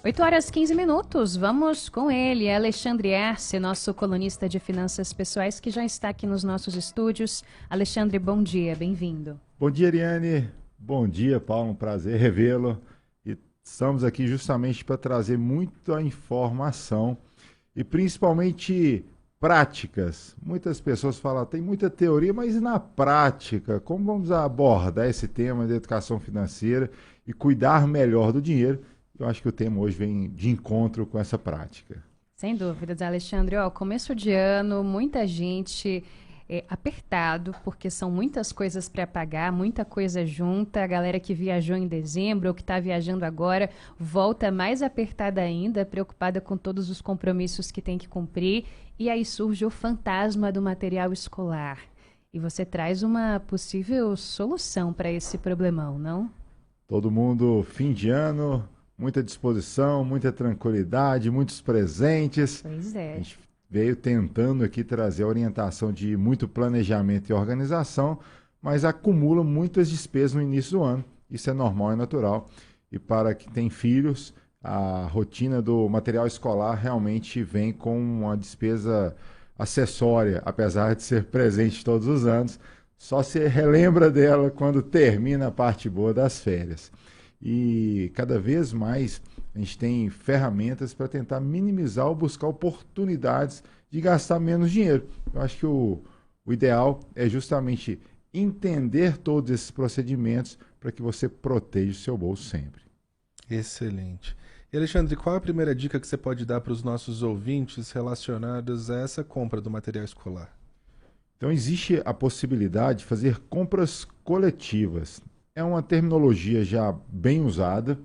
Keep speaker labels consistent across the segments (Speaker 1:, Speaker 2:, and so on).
Speaker 1: 8h15. Vamos com ele, Alexandre Erce, nosso colunista de finanças pessoais, que já está aqui nos nossos estúdios. Alexandre, bom dia, bem-vindo.
Speaker 2: Bom dia, Ariane. Bom dia, Paulo. Um prazer revê-lo. E estamos aqui justamente para trazer muita informação e principalmente práticas. Muitas pessoas falam, tem muita teoria, mas e na prática? Como vamos abordar esse tema da educação financeira e cuidar melhor do dinheiro? Eu acho que o tema hoje vem de encontro com essa prática.
Speaker 1: Sem dúvidas, Alexandre. Começo de ano, muita gente apertado, porque são muitas coisas para pagar, muita coisa junta. A galera que viajou em dezembro ou que está viajando agora volta mais apertada ainda, preocupada com todos os compromissos que tem que cumprir. E aí surge o fantasma do material escolar. E você traz uma possível solução para esse problemão, não?
Speaker 2: Todo mundo, fim de ano, muita disposição, muita tranquilidade, muitos presentes.
Speaker 1: Pois é.
Speaker 2: A gente veio tentando aqui trazer a orientação de muito planejamento e organização, mas acumula muitas despesas no início do ano. Isso é normal e natural. E para quem tem filhos, a rotina do material escolar realmente vem com uma despesa acessória, apesar de ser presente todos os anos. Só se relembra dela quando termina a parte boa das férias. E cada vez mais a gente tem ferramentas para tentar minimizar ou buscar oportunidades de gastar menos dinheiro. Eu acho que o ideal é justamente entender todos esses procedimentos para que você proteja o seu bolso sempre.
Speaker 3: Excelente. E Alexandre, qual a primeira dica que você pode dar para os nossos ouvintes relacionados a essa compra do material escolar?
Speaker 2: Então existe a possibilidade de fazer compras coletivas. É uma terminologia já bem usada.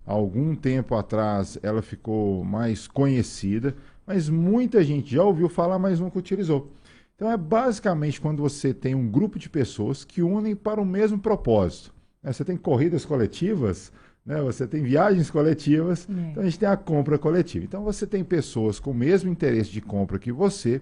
Speaker 2: Há algum tempo atrás ela ficou mais conhecida, mas muita gente já ouviu falar, mas nunca utilizou. Então é basicamente quando você tem um grupo de pessoas que unem para o mesmo propósito. Você tem corridas coletivas, né? Você tem viagens coletivas, então a gente tem a compra coletiva. Então você tem pessoas com o mesmo interesse de compra que você,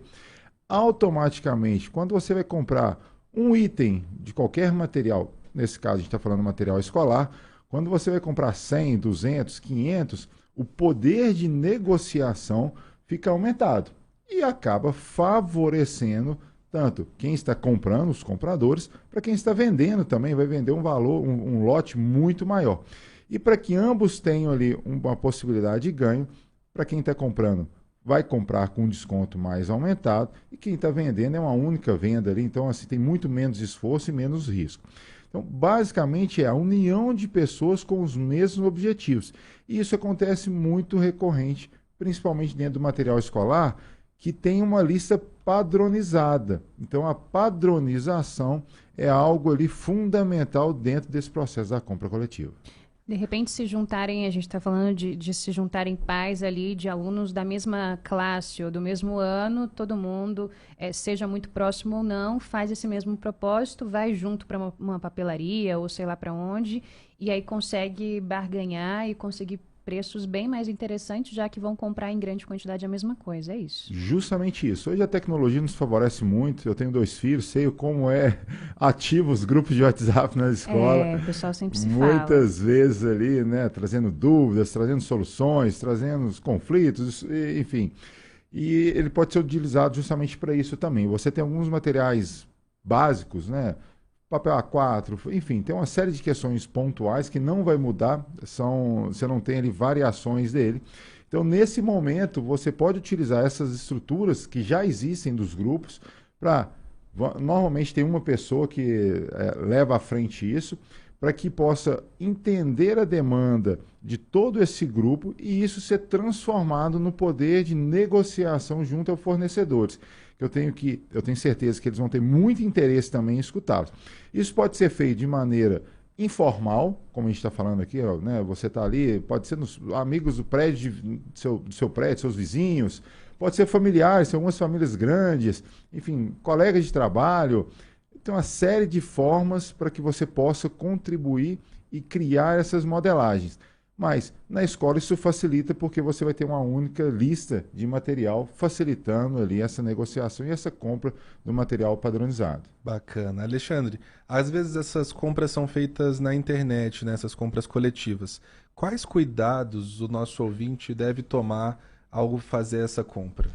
Speaker 2: automaticamente, quando você vai comprar um item de qualquer material, nesse caso a gente está falando de material escolar, quando você vai comprar 100, 200, 500, o poder de negociação fica aumentado e acaba favorecendo tanto quem está comprando, os compradores, para quem está vendendo também, vai vender um valor, um lote muito maior. E para que ambos tenham ali uma possibilidade de ganho, para quem está comprando, vai comprar com um desconto mais aumentado, e quem está vendendo é uma única venda ali, então assim tem muito menos esforço e menos risco. Então, basicamente, é a união de pessoas com os mesmos objetivos. E isso acontece muito recorrente, principalmente dentro do material escolar, que tem uma lista padronizada. Então, a padronização é algo ali fundamental dentro desse processo da compra coletiva.
Speaker 1: De repente, se juntarem, a gente está falando de se juntarem pais ali, de alunos da mesma classe ou do mesmo ano, todo mundo, seja muito próximo ou não, faz esse mesmo propósito, vai junto para uma papelaria ou sei lá para onde, e aí consegue barganhar e conseguir preços bem mais interessantes, já que vão comprar em grande quantidade a mesma coisa, é isso?
Speaker 2: Justamente isso. Hoje a tecnologia nos favorece muito. Eu tenho 2 filhos, sei como é ativo os grupos de WhatsApp na escola.
Speaker 1: O pessoal sempre se fala.
Speaker 2: Muitas vezes ali, né, trazendo dúvidas, trazendo soluções, trazendo os conflitos, enfim. E ele pode ser utilizado justamente para isso também. Você tem alguns materiais básicos, né? Papel A4, enfim, tem uma série de questões pontuais que não vai mudar, você não tem ali variações dele. Então, nesse momento, você pode utilizar essas estruturas que já existem dos grupos para, normalmente tem uma pessoa que leva à frente isso, para que possa entender a demanda de todo esse grupo e isso ser transformado no poder de negociação junto aos fornecedores. Eu tenho certeza que eles vão ter muito interesse também em escutá-los. Isso pode ser feito de maneira informal, como a gente está falando aqui, né? Você está ali, pode ser nos amigos do prédio, do seu prédio, seus vizinhos, pode ser familiares, algumas famílias grandes, enfim, colegas de trabalho. Tem uma série de formas para que você possa contribuir e criar essas modelagens. Mas na escola isso facilita porque você vai ter uma única lista de material facilitando ali essa negociação e essa compra do material padronizado.
Speaker 3: Bacana. Alexandre, às vezes essas compras são feitas na internet, né, essas compras coletivas. Quais cuidados o nosso ouvinte deve tomar ao fazer essa compra?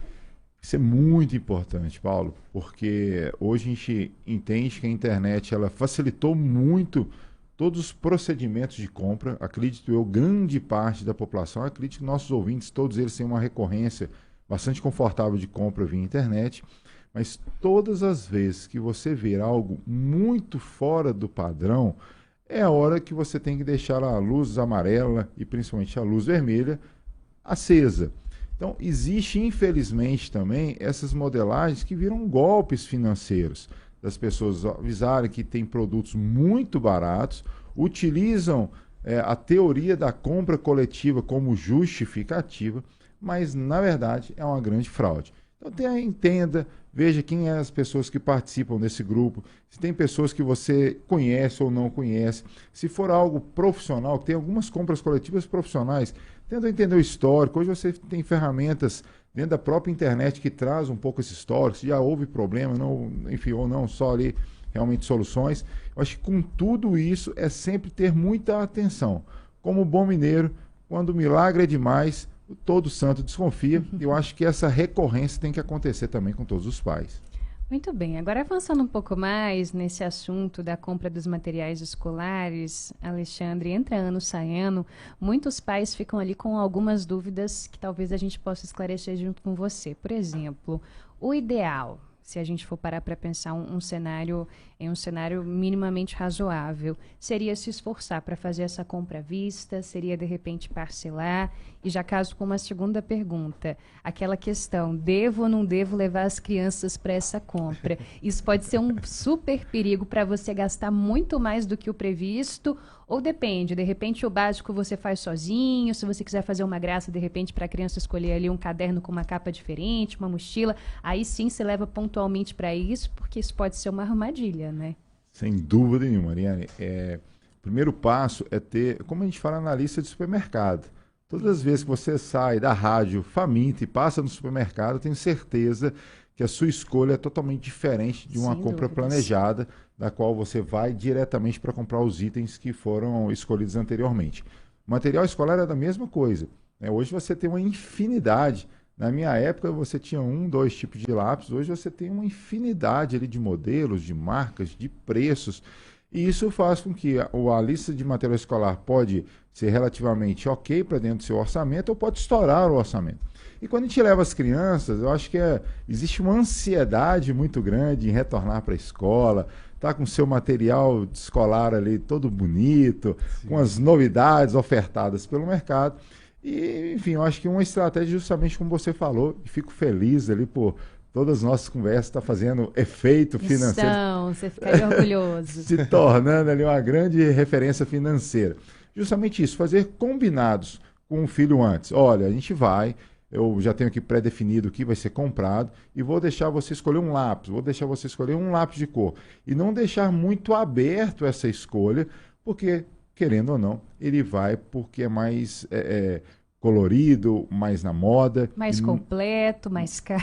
Speaker 2: Isso é muito importante, Paulo, porque hoje a gente entende que a internet ela facilitou muito todos os procedimentos de compra. Acredito eu, grande parte da população, acredito que nossos ouvintes, todos eles têm uma recorrência bastante confortável de compra via internet, mas todas as vezes que você ver algo muito fora do padrão, é a hora que você tem que deixar a luz amarela e principalmente a luz vermelha acesa. Então, existe, infelizmente, também essas modelagens que viram golpes financeiros, das pessoas avisarem que tem produtos muito baratos, utilizam a teoria da compra coletiva como justificativa, mas, na verdade, é uma grande fraude. Então, entenda, veja quem são as pessoas que participam desse grupo, se tem pessoas que você conhece ou não conhece, se for algo profissional, tem algumas compras coletivas profissionais, tenta entender o histórico. Hoje você tem ferramentas dentro da própria internet que traz um pouco esse histórico, se já houve problema, não, enfim, ou não, só ali realmente soluções. Eu acho que com tudo isso é sempre ter muita atenção. Como bom mineiro, quando o milagre é demais, todo santo desconfia. Eu acho que essa recorrência tem que acontecer também com todos os pais.
Speaker 1: Muito bem, agora avançando um pouco mais nesse assunto da compra dos materiais escolares, Alexandre, entra ano, sai ano, muitos pais ficam ali com algumas dúvidas que talvez a gente possa esclarecer junto com você. Por exemplo, o ideal, se a gente for parar para pensar um cenário minimamente razoável, seria se esforçar para fazer essa compra à vista, seria de repente parcelar. E já caso com uma segunda pergunta, aquela questão, devo ou não devo levar as crianças para essa compra? Isso pode ser um super perigo para você gastar muito mais do que o previsto, ou depende, de repente o básico você faz sozinho, se você quiser fazer uma graça, de repente, para a criança escolher ali um caderno com uma capa diferente, uma mochila, aí sim você leva pontualmente para isso, porque isso pode ser uma armadilha, né?
Speaker 2: Sem dúvida nenhuma, Mariane. O primeiro passo é ter, como a gente fala na lista de supermercado, todas as vezes que você sai da rádio faminta e passa no supermercado, eu tenho certeza que a sua escolha é totalmente diferente de uma
Speaker 1: Sem
Speaker 2: compra
Speaker 1: dúvidas.
Speaker 2: planejada, da qual você vai diretamente para comprar os itens que foram escolhidos anteriormente. O material escolar é da mesma coisa, né? Hoje você tem uma infinidade. Na minha época você tinha dois tipos de lápis, hoje você tem uma infinidade ali de modelos, de marcas, de preços. E isso faz com que a lista de material escolar pode ser relativamente ok para dentro do seu orçamento ou pode estourar o orçamento. E quando a gente leva as crianças, eu acho que existe uma ansiedade muito grande em retornar para a escola, tá com o seu material escolar ali todo bonito, sim, com as novidades ofertadas pelo mercado. E, enfim, eu acho que uma estratégia justamente como você falou, e fico feliz ali por todas as nossas conversas estar fazendo efeito financeiro.
Speaker 1: Então, você ficaria orgulhoso.
Speaker 2: Se tornando ali uma grande referência financeira. Justamente isso, fazer combinados com o filho antes. Olha, a gente vai, eu já tenho aqui pré-definido o que vai ser comprado e vou deixar você escolher um lápis, vou deixar você escolher um lápis de cor. E não deixar muito aberto essa escolha, porque, querendo ou não, ele vai porque é mais colorido, mais na moda.
Speaker 1: Mais completo, mais caro.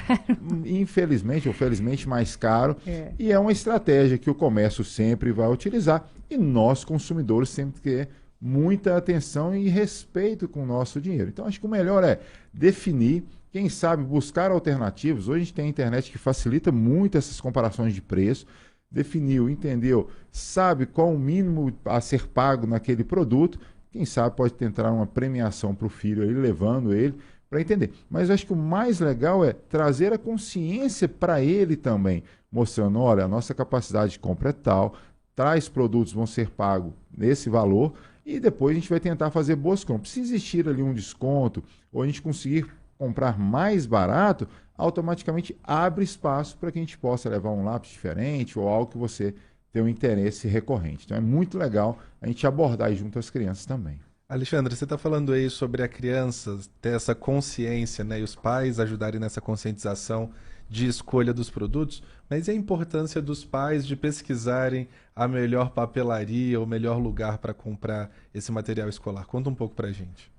Speaker 2: Infelizmente ou felizmente mais caro. E é uma estratégia que o comércio sempre vai utilizar e nós, consumidores, sempre ter muita atenção e respeito com o nosso dinheiro. Então, acho que o melhor é definir, quem sabe buscar alternativas. Hoje a gente tem a internet que facilita muito essas comparações de preço. Definiu, entendeu, sabe qual o mínimo a ser pago naquele produto, quem sabe pode tentar uma premiação para o filho, aí, levando ele para entender. Mas eu acho que o mais legal é trazer a consciência para ele também, mostrando, olha, a nossa capacidade de compra é tal, tais produtos vão ser pagos nesse valor, e depois a gente vai tentar fazer boas compras. Se existir ali um desconto, ou a gente conseguir comprar mais barato, automaticamente abre espaço para que a gente possa levar um lápis diferente ou algo que você tem um interesse recorrente. Então é muito legal a gente abordar junto às crianças também.
Speaker 3: Alexandre, você está falando aí sobre a criança ter essa consciência, né, e os pais ajudarem nessa conscientização de escolha dos produtos, mas e a importância dos pais de pesquisarem a melhor papelaria, o melhor lugar para comprar esse material escolar? Conta um pouco para a gente.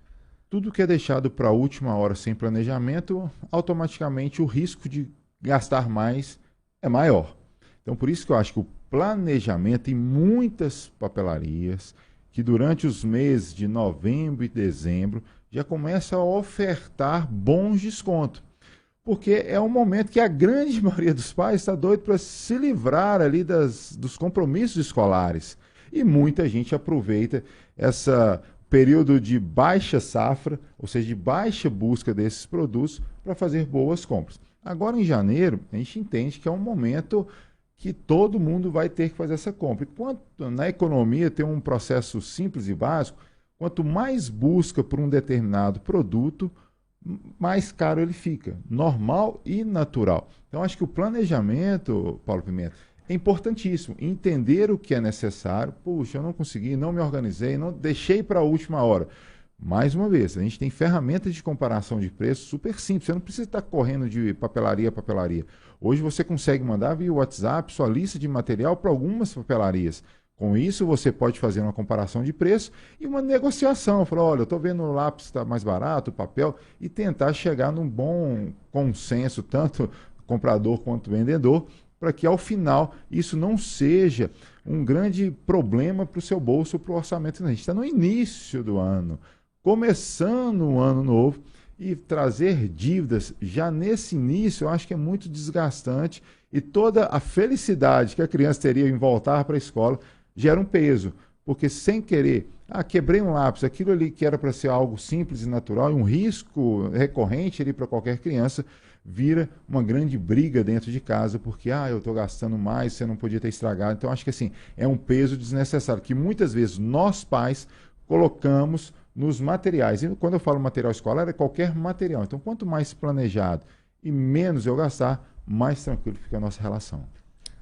Speaker 2: Tudo que é deixado para a última hora sem planejamento, automaticamente o risco de gastar mais é maior. Então, por isso que eu acho que o planejamento em muitas papelarias, que durante os meses de novembro e dezembro já começa a ofertar bons descontos. Porque é um momento que a grande maioria dos pais está doido para se livrar ali dos compromissos escolares. E muita gente aproveita esse período de baixa safra, ou seja, de baixa busca desses produtos, para fazer boas compras. Agora, em janeiro, a gente entende que é um momento que todo mundo vai ter que fazer essa compra. Enquanto na economia tem um processo simples e básico, quanto mais busca por um determinado produto, mais caro ele fica, normal e natural. Então, acho que o planejamento, Paulo Pimenta, é importantíssimo. Entender o que é necessário. Puxa, eu não consegui, não me organizei, não deixei para a última hora. Mais uma vez, a gente tem ferramentas de comparação de preços super simples. Você não precisa estar correndo de papelaria a papelaria. Hoje você consegue mandar via WhatsApp sua lista de material para algumas papelarias. Com isso, você pode fazer uma comparação de preço e uma negociação. Falar, olha, eu estou vendo o lápis está mais barato, o papel, e tentar chegar num bom consenso, tanto comprador quanto vendedor, para que ao final isso não seja um grande problema para o seu bolso ou para o orçamento. A gente está no início do ano, começando um ano novo, e trazer dívidas já nesse início eu acho que é muito desgastante, e toda a felicidade que a criança teria em voltar para a escola gera um peso, porque sem querer, quebrei um lápis, aquilo ali que era para ser algo simples e natural, e um risco recorrente ali para qualquer criança, vira uma grande briga dentro de casa, porque eu estou gastando mais, você não podia ter estragado. Então, acho que assim, é um peso desnecessário, que muitas vezes nós pais colocamos nos materiais. E quando eu falo material escolar, é qualquer material. Então, quanto mais planejado e menos eu gastar, mais tranquilo fica a nossa relação.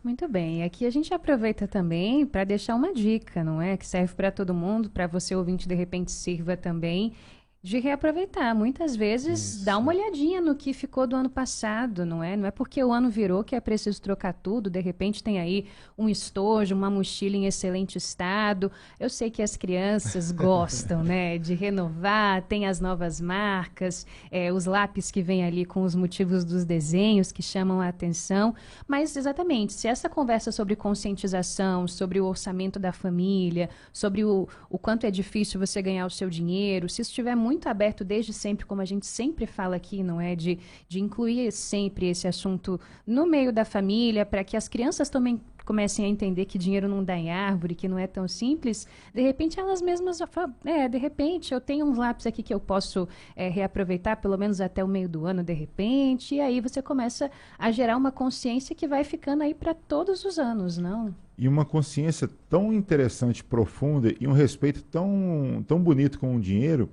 Speaker 1: Muito bem. Aqui a gente aproveita também para deixar uma dica, não é? Que serve para todo mundo, para você ouvinte de repente sirva também, de reaproveitar. Muitas vezes dá uma olhadinha no que ficou do ano passado, não é? Não é porque o ano virou que é preciso trocar tudo. De repente tem aí um estojo, uma mochila em excelente estado. Eu sei que as crianças gostam, né, de renovar, tem as novas marcas, os lápis que vêm ali com os motivos dos desenhos que chamam a atenção. Mas, exatamente, se essa conversa sobre conscientização, sobre o orçamento da família, sobre o quanto é difícil você ganhar o seu dinheiro, se isso estiver muito aberto desde sempre, como a gente sempre fala aqui, não é? De incluir sempre esse assunto no meio da família, para que as crianças também comecem a entender que dinheiro não dá em árvore, que não é tão simples. De repente, elas mesmas falam, de repente, eu tenho uns lápis aqui que eu posso reaproveitar, pelo menos até o meio do ano, de repente, e aí você começa a gerar uma consciência que vai ficando aí para todos os anos, não?
Speaker 2: E uma consciência tão interessante, profunda, e um respeito tão bonito com o dinheiro,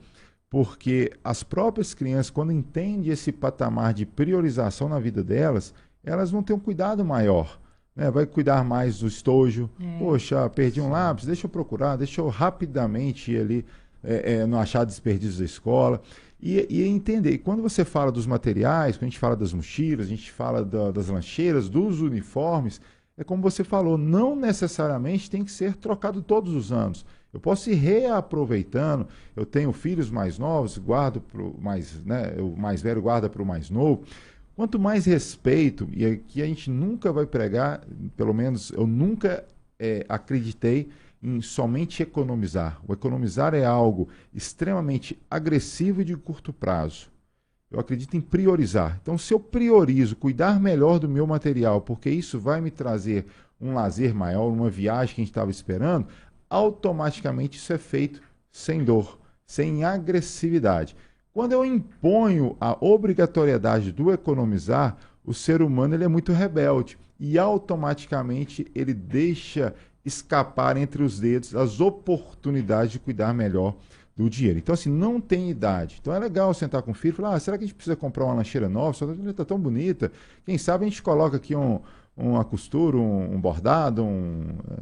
Speaker 2: porque as próprias crianças, quando entendem esse patamar de priorização na vida delas, elas vão ter um cuidado maior, né? Vai cuidar mais do estojo. Poxa, perdi um lápis, deixa eu procurar, deixa eu rapidamente ir ali, não achar desperdício da escola. E entender. E quando você fala dos materiais, quando a gente fala das mochilas, a gente fala das lancheiras, dos uniformes, é como você falou, não necessariamente tem que ser trocado todos os anos. Eu posso ir reaproveitando. Eu tenho filhos mais novos, guardo para o mais, né, o mais velho guarda para o mais novo. Quanto mais respeito, e aqui a gente nunca vai pregar, pelo menos eu nunca acreditei em somente economizar. O economizar é algo extremamente agressivo e de curto prazo. Eu acredito em priorizar. Então, se eu priorizo cuidar melhor do meu material, porque isso vai me trazer um lazer maior, uma viagem que a gente estava esperando, automaticamente isso é feito sem dor, sem agressividade. Quando eu imponho a obrigatoriedade do economizar, o ser humano ele é muito rebelde e automaticamente ele deixa escapar entre os dedos as oportunidades de cuidar melhor do dinheiro. Então, assim, não tem idade. Então, é legal sentar com o filho e falar, será que a gente precisa comprar uma lancheira nova? Sua lancheira está tão bonita. Quem sabe a gente coloca aqui uma costura, um bordado,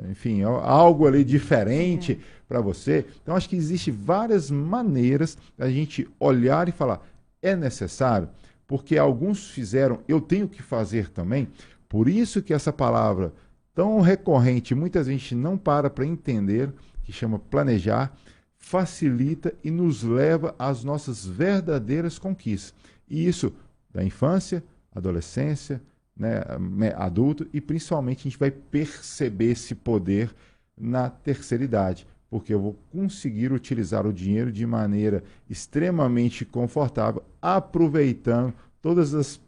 Speaker 2: enfim, algo ali diferente para você. Então, acho que existe várias maneiras da gente olhar e falar, é necessário? Porque alguns fizeram, eu tenho que fazer também. Por isso que essa palavra tão recorrente, muita gente não para entender, que chama planejar, facilita e nos leva às nossas verdadeiras conquistas. E isso da infância, adolescência, né, adulto, e principalmente a gente vai perceber esse poder na terceira idade, porque eu vou conseguir utilizar o dinheiro de maneira extremamente confortável, aproveitando todas as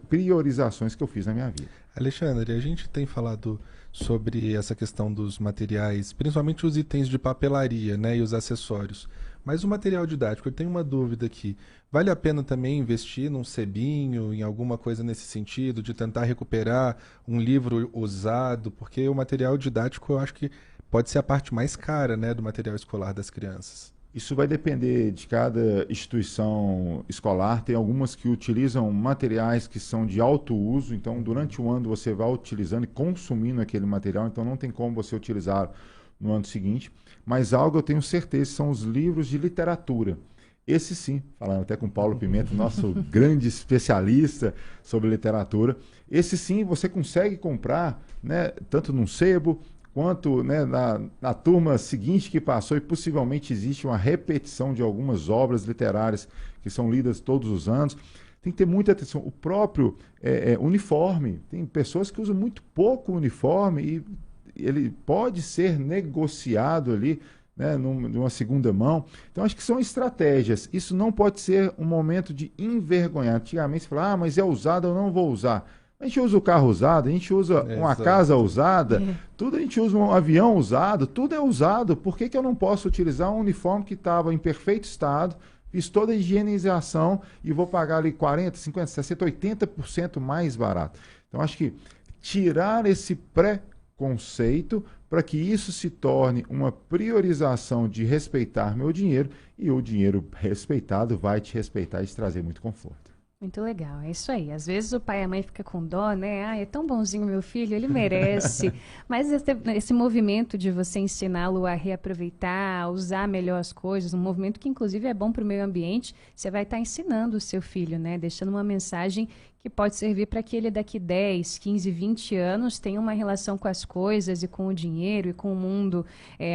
Speaker 2: priorizações que eu fiz na minha vida.
Speaker 3: Alexandre, a gente tem falado sobre essa questão dos materiais, principalmente os itens de papelaria, né, e os acessórios. Mas o material didático, eu tenho uma dúvida aqui. Vale a pena também investir num sebinho, em alguma coisa nesse sentido, de tentar recuperar um livro usado? Porque o material didático eu acho que pode ser a parte mais cara, né, do material escolar das crianças.
Speaker 2: Isso vai depender de cada instituição escolar. Tem algumas que utilizam materiais que são de alto uso, então durante o ano você vai utilizando e consumindo aquele material, então não tem como você utilizar no ano seguinte. Mas algo eu tenho certeza são os livros de literatura. Esse sim, falando até com o Paulo Pimenta, nosso grande especialista sobre literatura. Esse sim você consegue comprar, né, tanto num sebo, quanto, né, na turma seguinte que passou, e possivelmente existe uma repetição de algumas obras literárias que são lidas todos os anos. Tem que ter muita atenção. O próprio uniforme, tem pessoas que usam muito pouco uniforme e ele pode ser negociado ali, né, numa segunda mão. Então, acho que são estratégias. Isso não pode ser um momento de envergonhar. Antigamente, você fala, mas é usado, eu não vou usar. A gente usa o carro usado, a gente usa uma casa usada, tudo a gente usa um avião usado, tudo é usado. Por que eu não posso utilizar um uniforme que estava em perfeito estado, fiz toda a higienização e vou pagar ali 40, 50, 60, 80% mais barato? Então, acho que tirar esse preconceito para que isso se torne uma priorização de respeitar meu dinheiro, e o dinheiro respeitado vai te respeitar e te trazer muito conforto.
Speaker 1: Muito legal, é isso aí. Às vezes o pai e a mãe ficam com dó, né? Ah, é tão bonzinho meu filho, ele merece. Mas esse movimento de você ensiná-lo a reaproveitar, a usar melhor as coisas, um movimento que inclusive é bom para o meio ambiente, você vai estar ensinando o seu filho, né? Deixando uma mensagem que pode servir para que ele daqui 10, 15, 20 anos tenha uma relação com as coisas e com o dinheiro e com o mundo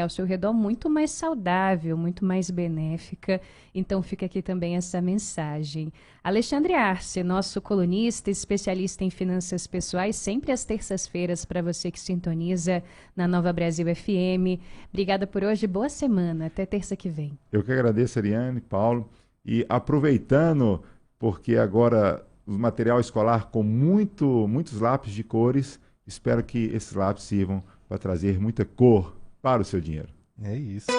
Speaker 1: ao seu redor muito mais saudável, muito mais benéfica. Então fica aqui também essa mensagem. Alexandre Arce, nosso colunista, especialista em finanças pessoais, sempre às terças-feiras para você que sintoniza na Nova Brasil FM. Obrigada por hoje, boa semana, até terça que vem.
Speaker 2: Eu que agradeço, Ariane, Paulo, e aproveitando, porque agora o material escolar com muitos lápis de cores, espero que esses lápis sirvam para trazer muita cor para o seu dinheiro.
Speaker 3: É isso.